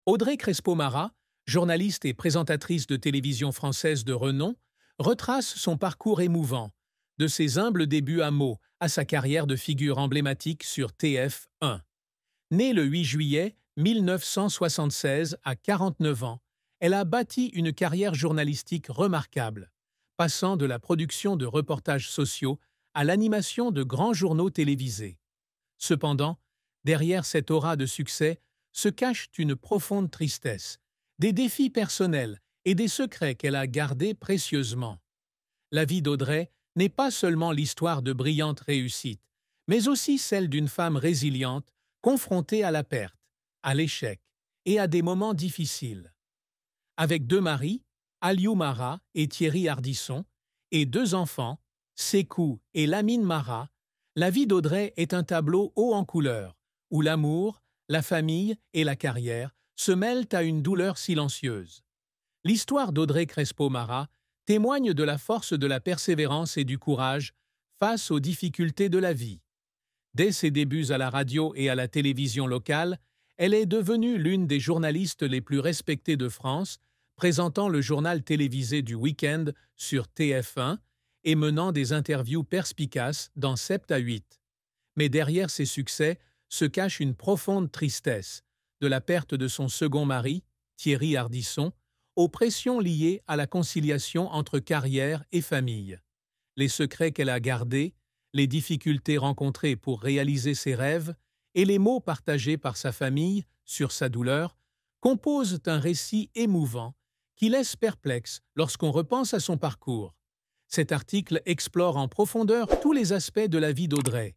Audrey Crespo-Mara, journaliste et présentatrice de télévision française de renom, retrace son parcours émouvant, de ses humbles débuts à Meaux à sa carrière de figure emblématique sur TF1. Née le 8 juillet 1976 à 49 ans, elle a bâti une carrière journalistique remarquable, passant de la production de reportages sociaux à l'animation de grands journaux télévisés. Cependant, derrière cette aura de succès se cache une profonde tristesse, des défis personnels et des secrets qu'elle a gardés précieusement. La vie d'Audrey n'est pas seulement l'histoire de brillantes réussites, mais aussi celle d'une femme résiliente, confrontée à la perte, à l'échec et à des moments difficiles. Avec deux maris, Aliou Mara et Thierry Ardisson, et deux enfants, Sékou et Lamine Mara, la vie d'Audrey est un tableau haut en couleurs, où l'amour, la famille et la carrière se mêlent à une douleur silencieuse. L'histoire d'Audrey Crespo-Mara témoigne de la force de la persévérance et du courage face aux difficultés de la vie. Dès ses débuts à la radio et à la télévision locale, elle est devenue l'une des journalistes les plus respectées de France, présentant le journal télévisé du week-end sur TF1 et menant des interviews perspicaces dans Sept à 8. Mais derrière ces succès se cache une profonde tristesse, de la perte de son second mari, Thierry Ardisson, aux pressions liées à la conciliation entre carrière et famille. Les secrets qu'elle a gardés, les difficultés rencontrées pour réaliser ses rêves et les mots partagés par sa famille sur sa douleur composent un récit émouvant qui laisse perplexe lorsqu'on repense à son parcours. Cet article explore en profondeur tous les aspects de la vie d'Audrey,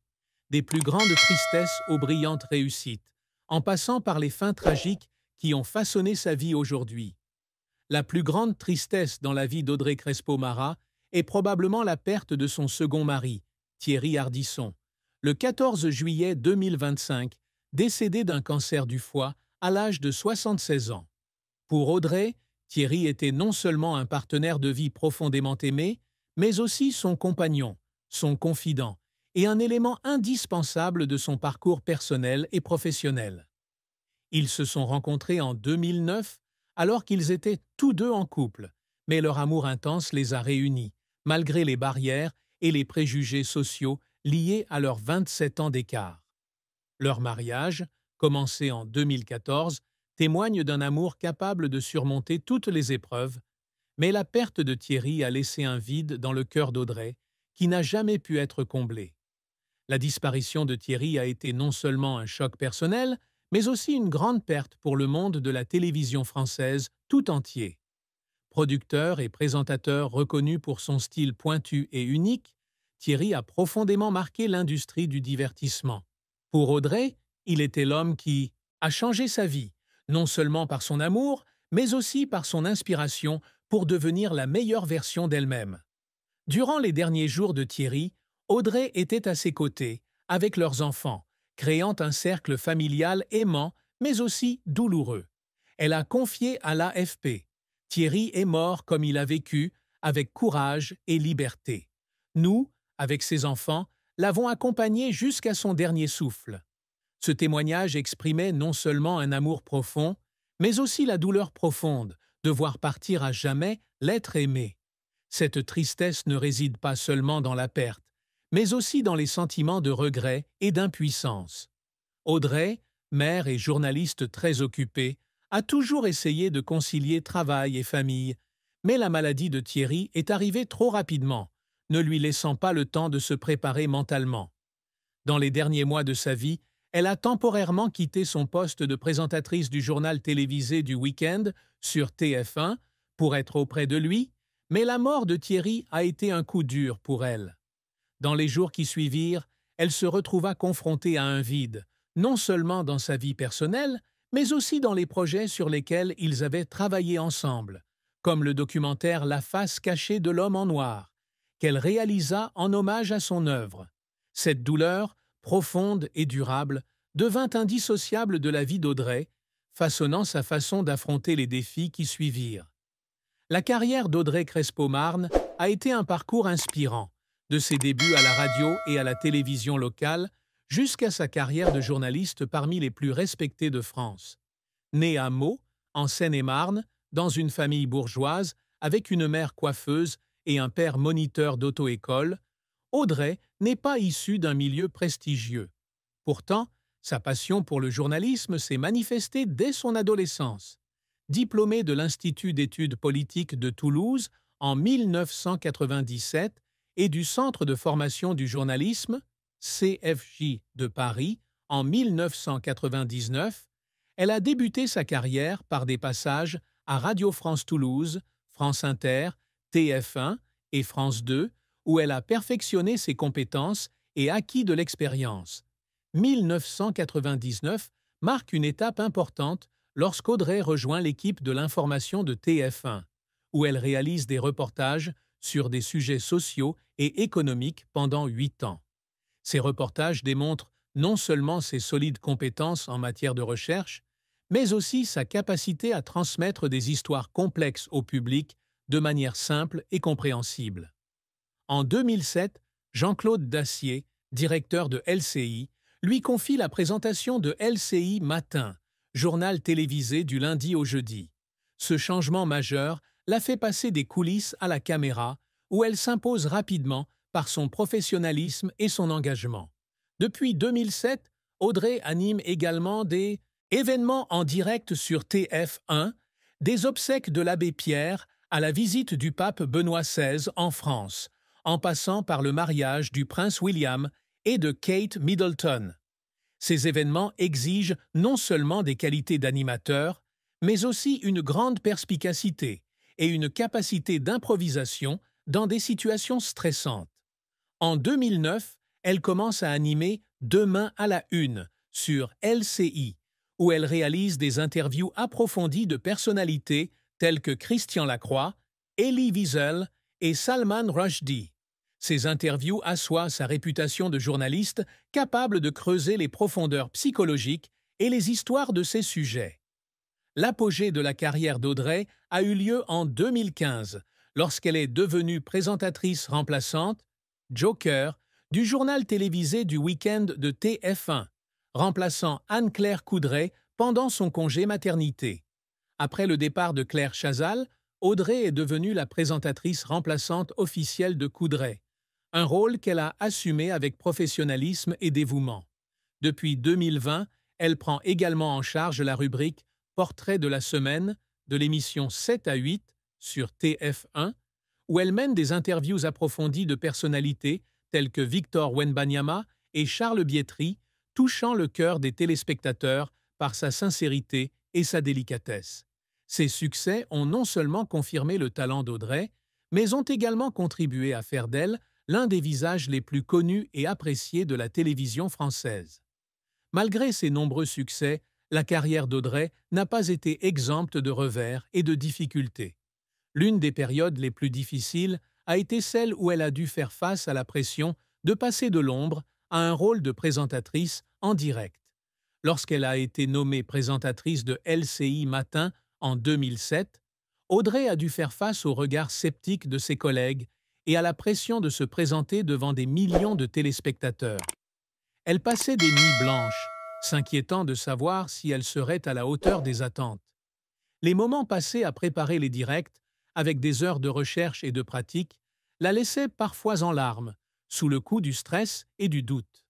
des plus grandes tristesses aux brillantes réussites, en passant par les fins tragiques qui ont façonné sa vie aujourd'hui. La plus grande tristesse dans la vie d'Audrey Crespo-Mara est probablement la perte de son second mari, Thierry Ardisson, le 14 juillet 2025, décédé d'un cancer du foie à l'âge de 76 ans. Pour Audrey, Thierry était non seulement un partenaire de vie profondément aimé, mais aussi son compagnon, son confident, et un élément indispensable de son parcours personnel et professionnel. Ils se sont rencontrés en 2009, alors qu'ils étaient tous deux en couple, mais leur amour intense les a réunis, malgré les barrières et les préjugés sociaux liés à leurs 27 ans d'écart. Leur mariage, commencé en 2014, témoigne d'un amour capable de surmonter toutes les épreuves, mais la perte de Thierry a laissé un vide dans le cœur d'Audrey qui n'a jamais pu être comblé. La disparition de Thierry a été non seulement un choc personnel, mais aussi une grande perte pour le monde de la télévision française tout entier. Producteur et présentateur reconnu pour son style pointu et unique, Thierry a profondément marqué l'industrie du divertissement. Pour Audrey, il était l'homme qui a changé sa vie, non seulement par son amour, mais aussi par son inspiration pour devenir la meilleure version d'elle-même. Durant les derniers jours de Thierry, Audrey était à ses côtés, avec leurs enfants, créant un cercle familial aimant, mais aussi douloureux. Elle a confié à l'AFP: « Thierry est mort comme il a vécu, avec courage et liberté. Nous, avec ses enfants, l'avons accompagné jusqu'à son dernier souffle. » Ce témoignage exprimait non seulement un amour profond, mais aussi la douleur profonde de voir partir à jamais l'être aimé. Cette tristesse ne réside pas seulement dans la perte, mais aussi dans les sentiments de regret et d'impuissance. Audrey, mère et journaliste très occupée, a toujours essayé de concilier travail et famille, mais la maladie de Thierry est arrivée trop rapidement, ne lui laissant pas le temps de se préparer mentalement. Dans les derniers mois de sa vie, elle a temporairement quitté son poste de présentatrice du journal télévisé du week-end sur TF1 pour être auprès de lui, mais la mort de Thierry a été un coup dur pour elle. Dans les jours qui suivirent, elle se retrouva confrontée à un vide, non seulement dans sa vie personnelle, mais aussi dans les projets sur lesquels ils avaient travaillé ensemble, comme le documentaire La face cachée de l'homme en noir, qu'elle réalisa en hommage à son œuvre. Cette douleur, profonde et durable, devint indissociable de la vie d'Audrey, façonnant sa façon d'affronter les défis qui suivirent. La carrière d'Audrey Crespo-Mara a été un parcours inspirant, de ses débuts à la radio et à la télévision locale jusqu'à sa carrière de journaliste parmi les plus respectés de France. Née à Meaux, en Seine-et-Marne, dans une famille bourgeoise, avec une mère coiffeuse et un père moniteur d'auto-école, Audrey n'est pas issue d'un milieu prestigieux. Pourtant, sa passion pour le journalisme s'est manifestée dès son adolescence. Diplômée de l'Institut d'études politiques de Toulouse en 1997 et du Centre de formation du journalisme, CFJ de Paris, en 1999, elle a débuté sa carrière par des passages à Radio France Toulouse, France Inter, TF1 et France 2, où elle a perfectionné ses compétences et acquis de l'expérience. 1999 marque une étape importante lorsqu'Audrey rejoint l'équipe de l'information de TF1, où elle réalise des reportages sur des sujets sociaux et économiques pendant 8 ans. Ces reportages démontrent non seulement ses solides compétences en matière de recherche, mais aussi sa capacité à transmettre des histoires complexes au public de manière simple et compréhensible. En 2007, Jean-Claude Dacier, directeur de LCI, lui confie la présentation de LCI Matin, journal télévisé du lundi au jeudi. Ce changement majeur l'a fait passer des coulisses à la caméra, où elle s'impose rapidement par son professionnalisme et son engagement. Depuis 2007, Audrey anime également des événements en direct sur TF1, des obsèques de l'abbé Pierre à la visite du pape Benoît XVI en France, en passant par le mariage du prince William et de Kate Middleton. Ces événements exigent non seulement des qualités d'animateur, mais aussi une grande perspicacité et une capacité d'improvisation dans des situations stressantes. En 2009, elle commence à animer Demain à la une sur LCI, où elle réalise des interviews approfondies de personnalités telles que Christian Lacroix, Elie Wiesel et Salman Rushdie. Ces interviews assoient sa réputation de journaliste capable de creuser les profondeurs psychologiques et les histoires de ses sujets. L'apogée de la carrière d'Audrey a eu lieu en 2015, lorsqu'elle est devenue présentatrice remplaçante, Joker, du journal télévisé du week-end de TF1, remplaçant Anne-Claire Coudray pendant son congé maternité. Après le départ de Claire Chazal, Audrey est devenue la présentatrice remplaçante officielle de Coudray, un rôle qu'elle a assumé avec professionnalisme et dévouement. Depuis 2020, elle prend également en charge la rubrique Portrait de la semaine de l'émission 7 à 8 sur TF1, où elle mène des interviews approfondies de personnalités telles que Victor Wenbanyama et Charles Bietri, touchant le cœur des téléspectateurs par sa sincérité et sa délicatesse. Ces succès ont non seulement confirmé le talent d'Audrey, mais ont également contribué à faire d'elle l'un des visages les plus connus et appréciés de la télévision française. Malgré ses nombreux succès, la carrière d'Audrey n'a pas été exempte de revers et de difficultés. L'une des périodes les plus difficiles a été celle où elle a dû faire face à la pression de passer de l'ombre à un rôle de présentatrice en direct. Lorsqu'elle a été nommée présentatrice de LCI Matin en 2007, Audrey a dû faire face au regard sceptique de ses collègues et à la pression de se présenter devant des millions de téléspectateurs. Elle passait des nuits blanches, s'inquiétant de savoir si elle serait à la hauteur des attentes. Les moments passés à préparer les directs, avec des heures de recherche et de pratique, la laissaient parfois en larmes, sous le coup du stress et du doute.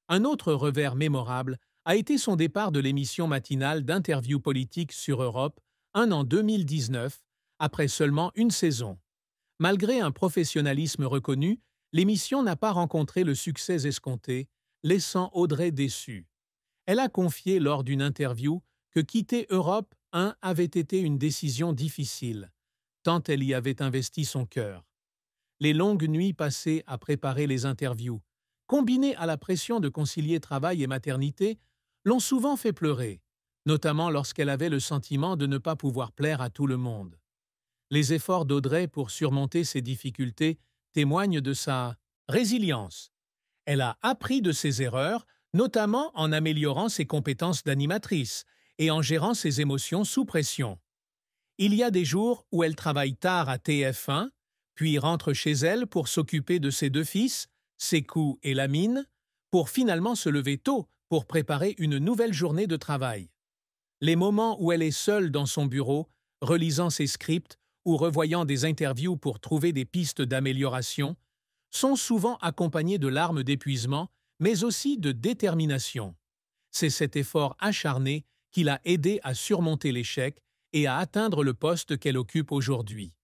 Un autre revers mémorable a été son départ de l'émission matinale d'interviews politiques sur Europe, en 2019, après seulement une saison. Malgré un professionnalisme reconnu, l'émission n'a pas rencontré le succès escompté, laissant Audrey déçue. Elle a confié lors d'une interview que quitter Europe 1 avait été une décision difficile, tant elle y avait investi son cœur. Les longues nuits passées à préparer les interviews, combinées à la pression de concilier travail et maternité, l'ont souvent fait pleurer, notamment lorsqu'elle avait le sentiment de ne pas pouvoir plaire à tout le monde. Les efforts d'Audrey pour surmonter ces difficultés témoignent de sa résilience. Elle a appris de ses erreurs, notamment en améliorant ses compétences d'animatrice et en gérant ses émotions sous pression. Il y a des jours où elle travaille tard à TF1, puis rentre chez elle pour s'occuper de ses 2 fils, Sékou et Lamine, pour finalement se lever tôt pour préparer une nouvelle journée de travail. Les moments où elle est seule dans son bureau, relisant ses scripts ou revoyant des interviews pour trouver des pistes d'amélioration, sont souvent accompagnés de larmes d'épuisement, mais aussi de détermination. C'est cet effort acharné qui l'a aidé à surmonter l'échec et à atteindre le poste qu'elle occupe aujourd'hui.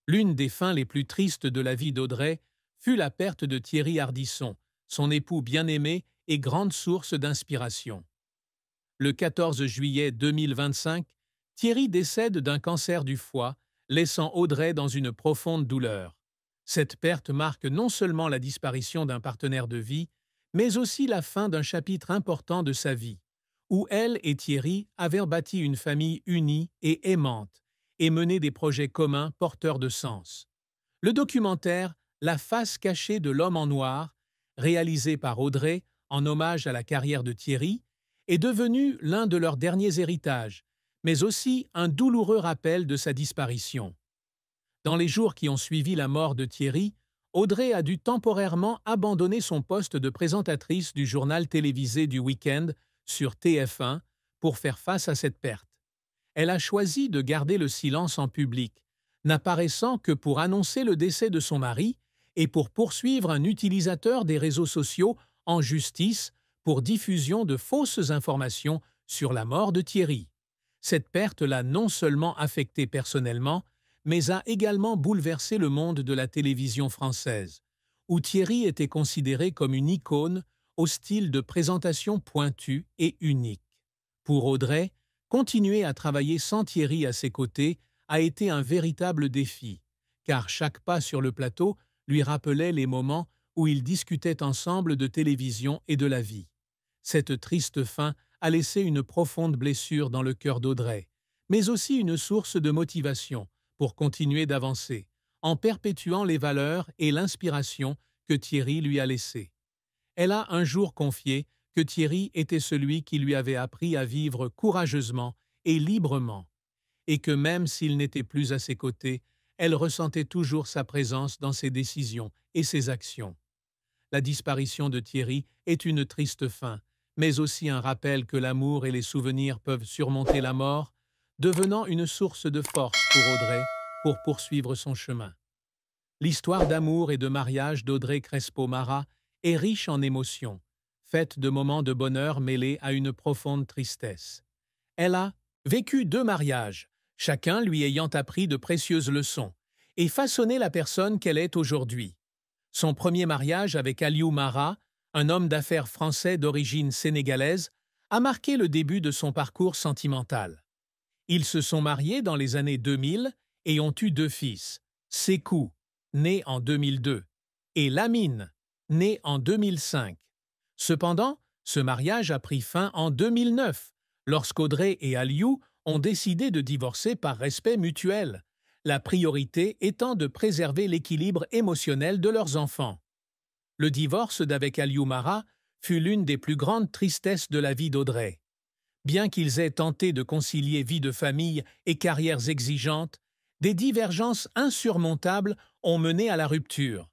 L'une des fins les plus tristes de la vie d'Audrey fut la perte de Thierry Ardisson, son époux bien-aimé et grande source d'inspiration. Le 14 juillet 2025, Thierry décède d'un cancer du foie, laissant Audrey dans une profonde douleur. Cette perte marque non seulement la disparition d'un partenaire de vie, mais aussi la fin d'un chapitre important de sa vie, où elle et Thierry avaient bâti une famille unie et aimante et mené des projets communs porteurs de sens. Le documentaire La face cachée de l'homme en noir, réalisé par Audrey en hommage à la carrière de Thierry, est devenu l'un de leurs derniers héritages, mais aussi un douloureux rappel de sa disparition. Dans les jours qui ont suivi la mort de Thierry, Audrey a dû temporairement abandonner son poste de présentatrice du journal télévisé du week-end sur TF1 pour faire face à cette perte. Elle a choisi de garder le silence en public, n'apparaissant que pour annoncer le décès de son mari et pour poursuivre un utilisateur des réseaux sociaux en justice pour diffusion de fausses informations sur la mort de Thierry. Cette perte l'a non seulement affecté personnellement, mais a également bouleversé le monde de la télévision française, où Thierry était considéré comme une icône au style de présentation pointu et unique. Pour Audrey, continuer à travailler sans Thierry à ses côtés a été un véritable défi, car chaque pas sur le plateau lui rappelait les moments où ils discutaient ensemble de télévision et de la vie. Cette triste fin a laissé une profonde blessure dans le cœur d'Audrey, mais aussi une source de motivation pour continuer d'avancer, en perpétuant les valeurs et l'inspiration que Thierry lui a laissées. Elle a un jour confié que Thierry était celui qui lui avait appris à vivre courageusement et librement, et que même s'il n'était plus à ses côtés, elle ressentait toujours sa présence dans ses décisions et ses actions. La disparition de Thierry est une triste fin, mais aussi un rappel que l'amour et les souvenirs peuvent surmonter la mort, devenant une source de force pour Audrey pour poursuivre son chemin. L'histoire d'amour et de mariage d'Audrey Crespo-Mara est riche en émotions, faite de moments de bonheur mêlés à une profonde tristesse. Elle a vécu 2 mariages, chacun lui ayant appris de précieuses leçons, et façonné la personne qu'elle est aujourd'hui. Son premier mariage avec Aliou Mara, un homme d'affaires français d'origine sénégalaise, a marqué le début de son parcours sentimental. Ils se sont mariés dans les années 2000 et ont eu 2 fils, Sékou, né en 2002, et Lamine, né en 2005. Cependant, ce mariage a pris fin en 2009, lorsqu'Audrey et Aliou ont décidé de divorcer par respect mutuel, la priorité étant de préserver l'équilibre émotionnel de leurs enfants. Le divorce d'avec Aliou Mara fut l'une des plus grandes tristesses de la vie d'Audrey. Bien qu'ils aient tenté de concilier vie de famille et carrières exigeantes, des divergences insurmontables ont mené à la rupture.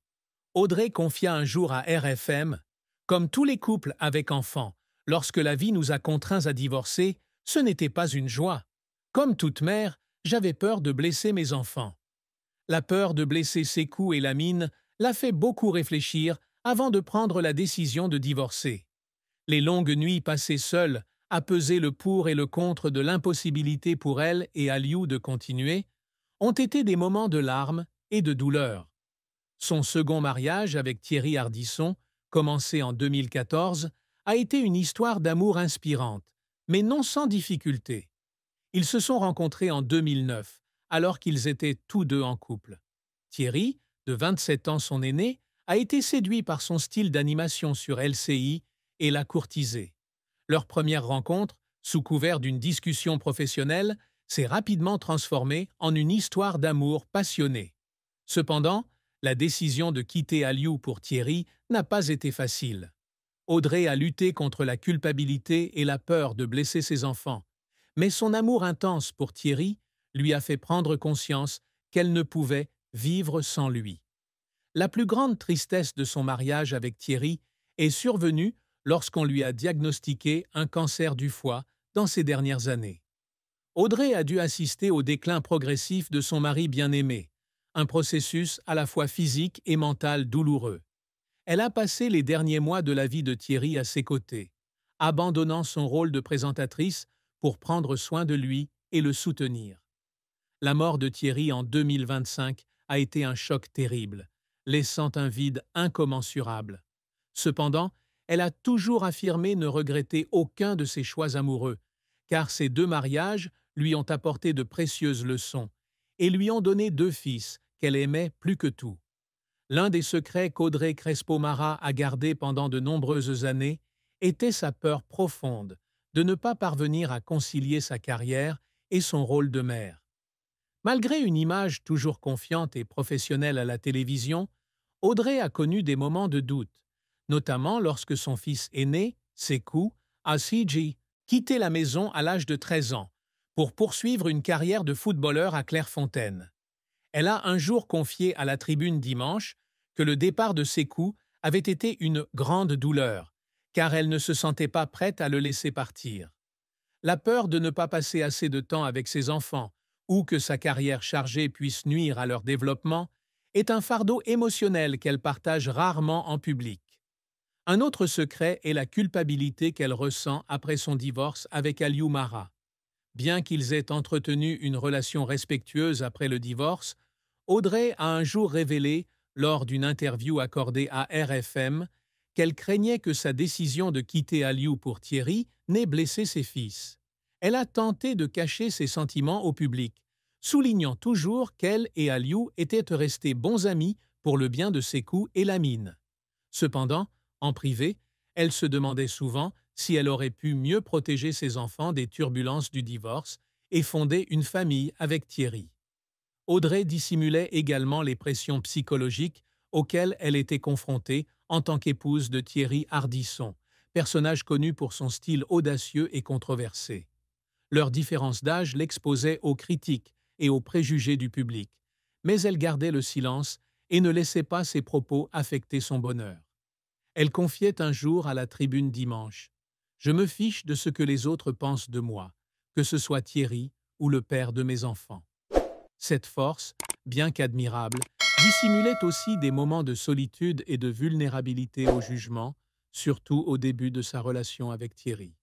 Audrey confia un jour à RFM « Comme tous les couples avec enfants, lorsque la vie nous a contraints à divorcer, ce n'était pas une joie. Comme toute mère, j'avais peur de blesser mes enfants. » La peur de blesser Sékou et Lamine l'a fait beaucoup réfléchir avant de prendre la décision de divorcer. Les longues nuits passées seules à peser le pour et le contre de l'impossibilité pour elle et Aliou de continuer ont été des moments de larmes et de douleur. Son second mariage avec Thierry Ardisson, commencé en 2014, a été une histoire d'amour inspirante, mais non sans difficulté. Ils se sont rencontrés en 2009, alors qu'ils étaient tous deux en couple. Thierry, de 27 ans son aîné, a été séduit par son style d'animation sur LCI et l'a courtisé. Leur première rencontre, sous couvert d'une discussion professionnelle, s'est rapidement transformée en une histoire d'amour passionnée. Cependant, la décision de quitter Aliou pour Thierry n'a pas été facile. Audrey a lutté contre la culpabilité et la peur de blesser ses enfants, mais son amour intense pour Thierry lui a fait prendre conscience qu'elle ne pouvait vivre sans lui. La plus grande tristesse de son mariage avec Thierry est survenue lorsqu'on lui a diagnostiqué un cancer du foie dans ces dernières années. Audrey a dû assister au déclin progressif de son mari bien-aimé, un processus à la fois physique et mental douloureux. Elle a passé les derniers mois de la vie de Thierry à ses côtés, abandonnant son rôle de présentatrice pour prendre soin de lui et le soutenir. La mort de Thierry en 2025 a été un choc terrible, laissant un vide incommensurable. Cependant, elle a toujours affirmé ne regretter aucun de ses choix amoureux, car ces 2 mariages lui ont apporté de précieuses leçons et lui ont donné 2 fils qu'elle aimait plus que tout. L'un des secrets qu'Audrey Crespo-Mara a gardé pendant de nombreuses années était sa peur profonde de ne pas parvenir à concilier sa carrière et son rôle de mère. Malgré une image toujours confiante et professionnelle à la télévision, Audrey a connu des moments de doute, notamment lorsque son fils aîné, Sekou, Asiji, quittait la maison à l'âge de 13 ans pour poursuivre une carrière de footballeur à Clairefontaine. Elle a un jour confié à la Tribune Dimanche que le départ de Sekou avait été une grande douleur, car elle ne se sentait pas prête à le laisser partir. La peur de ne pas passer assez de temps avec ses enfants ou que sa carrière chargée puisse nuire à leur développement est un fardeau émotionnel qu'elle partage rarement en public. Un autre secret est la culpabilité qu'elle ressent après son divorce avec Aliou Mara. Bien qu'ils aient entretenu une relation respectueuse après le divorce, Audrey a un jour révélé, lors d'une interview accordée à RFM, qu'elle craignait que sa décision de quitter Aliou pour Thierry n'ait blessé ses fils. Elle a tenté de cacher ses sentiments au public, soulignant toujours qu'elle et Aliou étaient restés bons amis pour le bien de Sekou et Lamine. Cependant, en privé, elle se demandait souvent si elle aurait pu mieux protéger ses enfants des turbulences du divorce et fonder une famille avec Thierry. Audrey dissimulait également les pressions psychologiques auxquelles elle était confrontée en tant qu'épouse de Thierry Ardisson, personnage connu pour son style audacieux et controversé. Leur différence d'âge l'exposait aux critiques et aux préjugés du public, mais elle gardait le silence et ne laissait pas ses propos affecter son bonheur. Elle confiait un jour à la Tribune Dimanche : « Je me fiche de ce que les autres pensent de moi, que ce soit Thierry ou le père de mes enfants. » Cette force, bien qu'admirable, dissimulait aussi des moments de solitude et de vulnérabilité au jugement, surtout au début de sa relation avec Thierry.